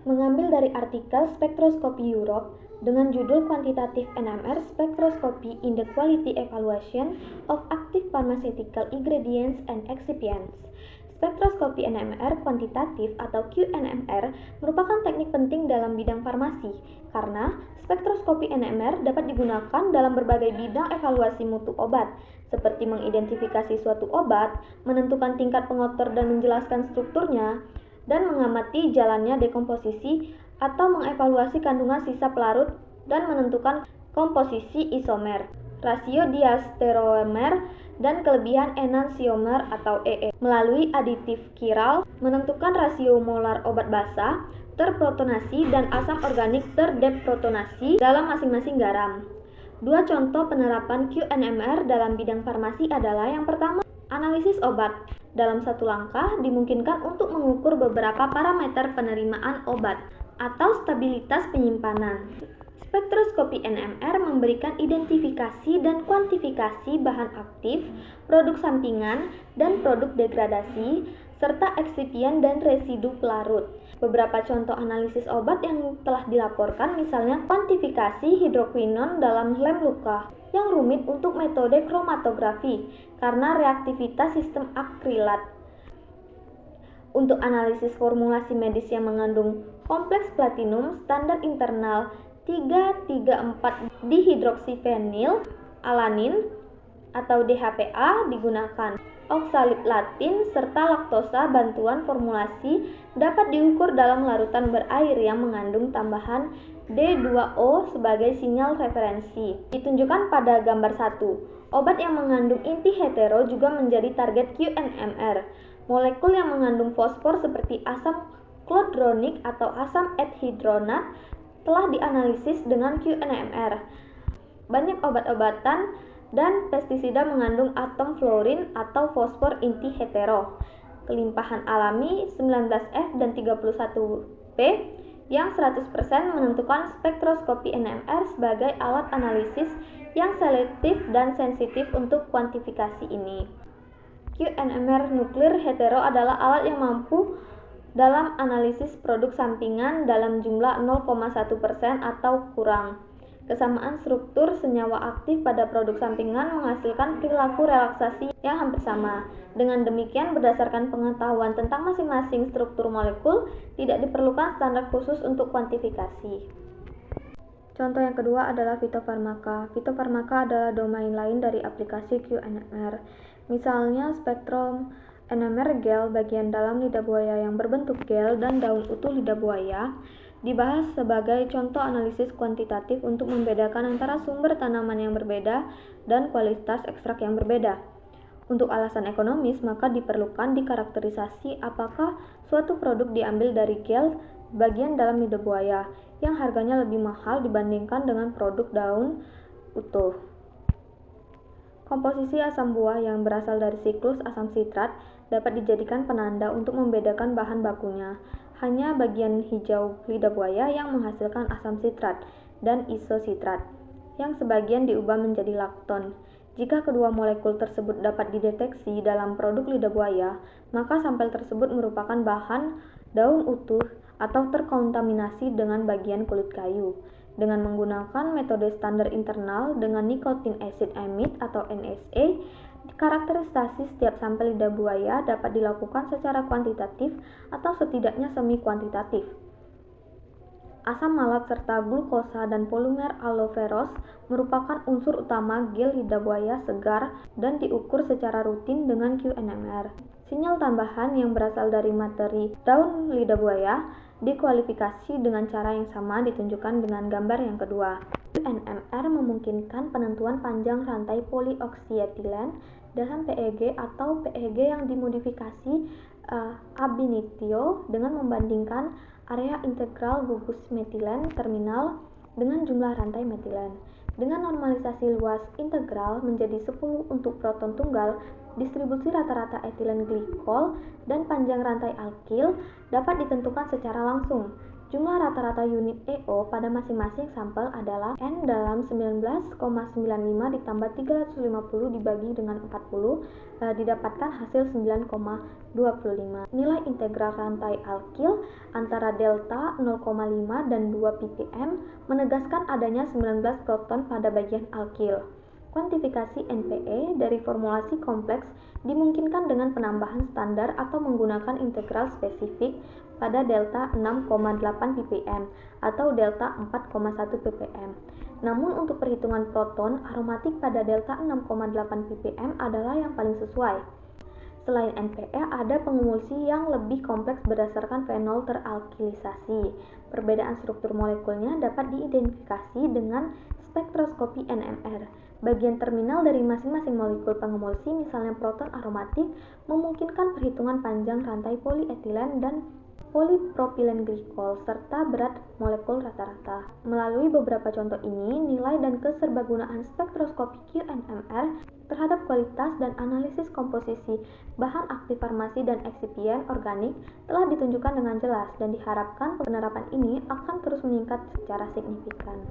mengambil dari artikel Spektroskopi Europe dengan judul Quantitative NMR Spectroscopy in the Quality Evaluation of Active Pharmaceutical Ingredients and Excipients. Spektroskopi NMR kuantitatif atau QNMR merupakan teknik penting dalam bidang farmasi karena spektroskopi NMR dapat digunakan dalam berbagai bidang evaluasi mutu obat, seperti mengidentifikasi suatu obat, menentukan tingkat pengotor dan menjelaskan strukturnya, dan mengamati jalannya dekomposisi atau mengevaluasi kandungan sisa pelarut dan menentukan komposisi isomer, rasio diastereomer, dan kelebihan enantiomer atau EE. Melalui aditif kiral, menentukan rasio molar obat basa, terprotonasi, dan asam organik terdeprotonasi dalam masing-masing garam. Dua contoh penerapan QNMR dalam bidang farmasi adalah yang pertama, analisis obat. Dalam satu langkah, dimungkinkan untuk mengukur beberapa parameter penerimaan obat atau stabilitas penyimpanan. Spektroskopi NMR memberikan identifikasi dan kuantifikasi bahan aktif, produk sampingan, dan produk degradasi, serta eksipien dan residu pelarut. Beberapa contoh analisis obat yang telah dilaporkan misalnya kuantifikasi hidroquinon dalam lem luka yang rumit untuk metode kromatografi karena reaktivitas sistem akrilat. Untuk analisis formulasi medis yang mengandung kompleks platinum, standar internal 3,3,4 dihidroksifenil alanin atau DHPA digunakan. Oksalit latin serta laktosa bantuan formulasi dapat diukur dalam larutan berair yang mengandung tambahan D2O sebagai sinyal referensi. Ditunjukkan pada gambar 1. Obat yang mengandung inti hetero juga menjadi target QNMR. Molekul yang mengandung fosfor seperti asam klordronik atau asam ethidronat telah dianalisis dengan QNMR. Banyak obat-obatan dan pestisida mengandung atom fluorin atau fosfor inti hetero. Kelimpahan alami 19F dan 31P yang 100% menentukan spektroskopi NMR sebagai alat analisis yang selektif dan sensitif untuk kuantifikasi ini. QNMR nuklir hetero adalah alat yang mampu dalam analisis produk sampingan dalam jumlah 0,1% atau kurang. Kesamaan struktur senyawa aktif pada produk sampingan menghasilkan perilaku relaksasi yang hampir sama. Dengan demikian, berdasarkan pengetahuan tentang masing-masing struktur molekul, tidak diperlukan standar khusus untuk kuantifikasi. Contoh yang kedua adalah fitofarmaka. Fitofarmaka adalah domain lain dari aplikasi QNMR. Misalnya spektrum NMR gel bagian dalam lidah buaya yang berbentuk gel dan daun utuh lidah buaya dibahas sebagai contoh analisis kuantitatif untuk membedakan antara sumber tanaman yang berbeda dan kualitas ekstrak yang berbeda. Untuk alasan ekonomis, maka diperlukan dikarakterisasi apakah suatu produk diambil dari gel bagian dalam lidah buaya yang harganya lebih mahal dibandingkan dengan produk daun utuh. Komposisi asam buah yang berasal dari siklus asam sitrat dapat dijadikan penanda untuk membedakan bahan bakunya. Hanya bagian hijau lidah buaya yang menghasilkan asam sitrat dan isositrat, yang sebagian diubah menjadi lakton. Jika kedua molekul tersebut dapat dideteksi dalam produk lidah buaya, maka sampel tersebut merupakan bahan daun utuh atau terkontaminasi dengan bagian kulit kayu. Dengan menggunakan metode standar internal dengan nicotine acid amide atau NSA, karakterisasi setiap sampel lidah buaya dapat dilakukan secara kuantitatif atau setidaknya semi-kuantitatif. Asam malat serta glukosa dan polimer aloveros merupakan unsur utama gel lidah buaya segar dan diukur secara rutin dengan QNMR. Sinyal tambahan yang berasal dari materi daun lidah buaya dikualifikasi dengan cara yang sama ditunjukkan dengan gambar yang kedua. QNMR memungkinkan penentuan panjang rantai polioksietilen dalam PEG atau PEG yang dimodifikasi ab initio dengan membandingkan area integral gugus metilen terminal dengan jumlah rantai metilen. Dengan normalisasi luas integral menjadi 10 untuk proton tunggal, distribusi rata-rata etilen glikol dan panjang rantai alkil dapat ditentukan secara langsung. Jumlah rata-rata unit EO pada masing-masing sampel adalah N dalam 19,95 ditambah 350 dibagi dengan 40, didapatkan hasil 9,25. Nilai integral rantai alkil antara delta 0,5 dan 2 ppm menegaskan adanya 19 proton pada bagian alkil. Kuantifikasi NPE dari formulasi kompleks dimungkinkan dengan penambahan standar atau menggunakan integral spesifik pada delta 6,8 ppm atau delta 4,1 ppm. Namun untuk perhitungan proton aromatik pada delta 6,8 ppm adalah yang paling sesuai. Selain NPE, ada pengemulsi yang lebih kompleks berdasarkan fenol teralkilisasi. Perbedaan struktur molekulnya dapat diidentifikasi dengan spektroskopi NMR. Bagian terminal dari masing-masing molekul pengemulsi, misalnya proton aromatik, memungkinkan perhitungan panjang rantai polietilen dan polipropilen glikol serta berat molekul rata-rata. Melalui beberapa contoh ini, nilai dan keserbagunaan spektroskopi qNMR terhadap kualitas dan analisis komposisi bahan aktif farmasi dan eksipien organik telah ditunjukkan dengan jelas, dan diharapkan penerapan ini akan terus meningkat secara signifikan.